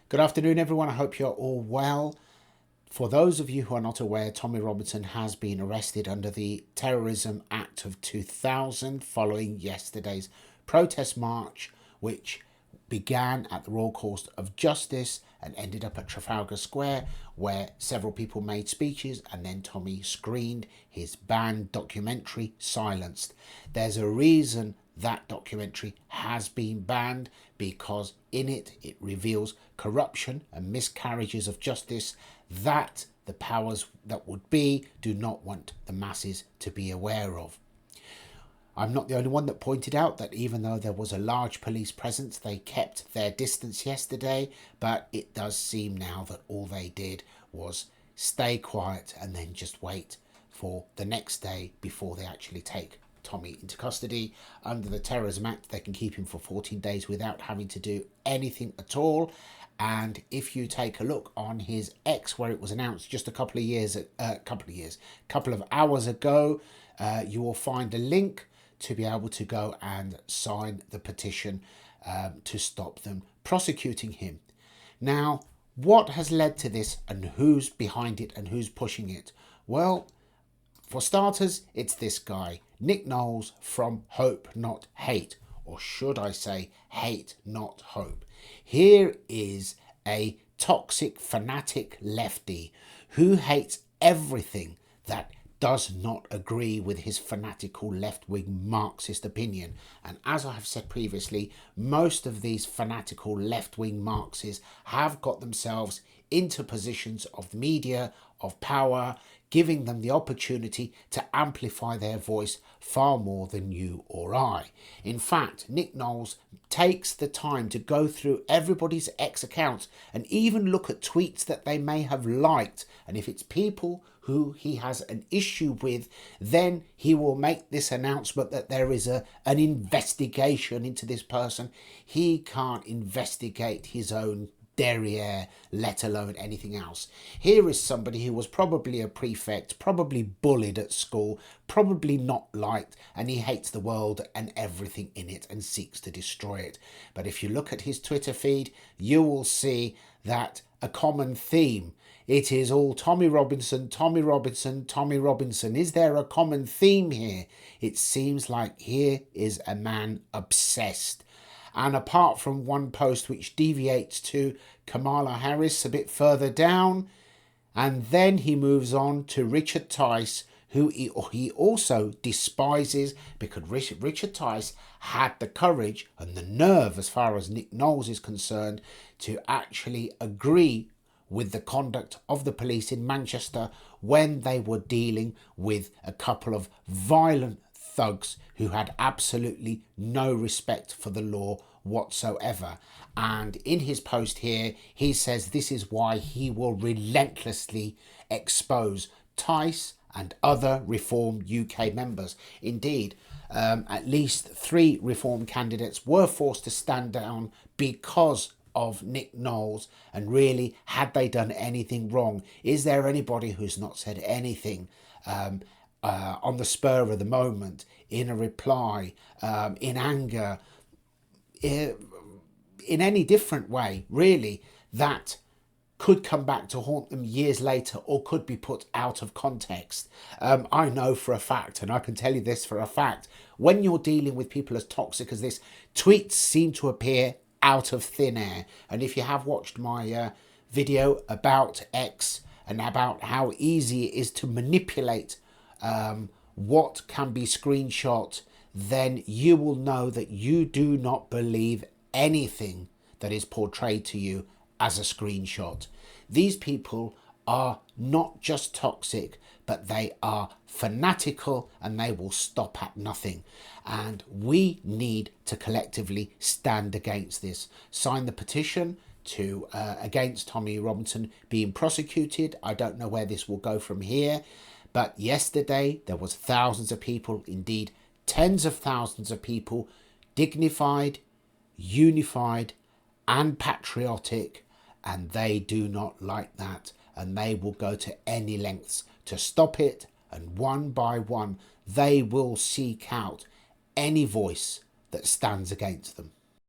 Good afternoon, everyone. I hope you're all well. For those of you who are not aware, Tommy Robinson has been arrested under the Terrorism Act of 2000 following yesterday's protest march, which began at the Royal Court of Justice and ended up at Trafalgar Square, where several people made speeches and then Tommy screened his banned documentary Silenced. There's a reason that documentary has been banned, because in it reveals corruption and miscarriages of justice that the powers that would be do not want the masses to be aware of. I'm not the only one that pointed out that even though there was a large police presence, they kept their distance yesterday, but it does seem now that all they did was stay quiet and then just wait for the next day before they actually take Tommy into custody. Under the Terrorism Act, they can keep him for 14 days without having to do anything at all. And if you take a look on his X, where it was announced just a couple of hours ago, you will find a link to be able to go and sign the petition to stop them prosecuting him. Now, what has led to this and who's behind it and who's pushing it? Well, for starters, it's this guy, Nick Lowles from Hope Not Hate, or should I say Hate Not Hope. Here is a toxic, fanatic lefty who hates everything that does not agree with his fanatical left-wing Marxist opinion. And as I have said previously, most of these fanatical left-wing Marxists have got themselves into positions of media, of power, giving them the opportunity to amplify their voice far more than you or I. In fact, Nick Lowles takes the time to go through everybody's X accounts and even look at tweets that they may have liked. And if it's people who he has an issue with, then he will make this announcement that there is an investigation into this person. He can't investigate his own derriere, let alone anything else. Here is somebody who was probably a prefect, probably bullied at school, probably not liked, and he hates the world and everything in it and seeks to destroy it. But if you look at his Twitter feed, you will see that a common theme. It is all Tommy Robinson, Tommy Robinson, Tommy Robinson. Is there a common theme here? It seems like here is a man obsessed. And apart from one post which deviates to Kamala Harris a bit further down, and then he moves on to Richard Tice, who he also despises, because Richard Tice had the courage and the nerve, as far as Nick Lowles is concerned, to actually agree with the conduct of the police in Manchester when they were dealing with a couple of violent thugs who had absolutely no respect for the law whatsoever. And in his post here, he says this is why he will relentlessly expose Tice and other Reform UK members. Indeed, at least 3 Reform candidates were forced to stand down because of Nick Lowles. And really, had they done anything wrong? Is there anybody who's not said anything on the spur of the moment, in a reply, in anger, in any different way, really, that could come back to haunt them years later or could be put out of context? I know for a fact, and I can tell you this for a fact, when you're dealing with people as toxic as this, tweets seem to appear out of thin air. And if you have watched my video about X and about how easy it is to manipulate what can be screenshot, then you will know that you do not believe anything that is portrayed to you as a screenshot. These people are not just toxic, but they are fanatical, and they will stop at nothing. And we need to collectively stand against this. Sign the petition to against Tommy Robinson being prosecuted. I don't know where this will go from here, but yesterday there was thousands of people, indeed tens of thousands of people, dignified, unified and patriotic, and they do not like that, and they will go to any lengths to stop it, and one by one they will seek out any voice that stands against them.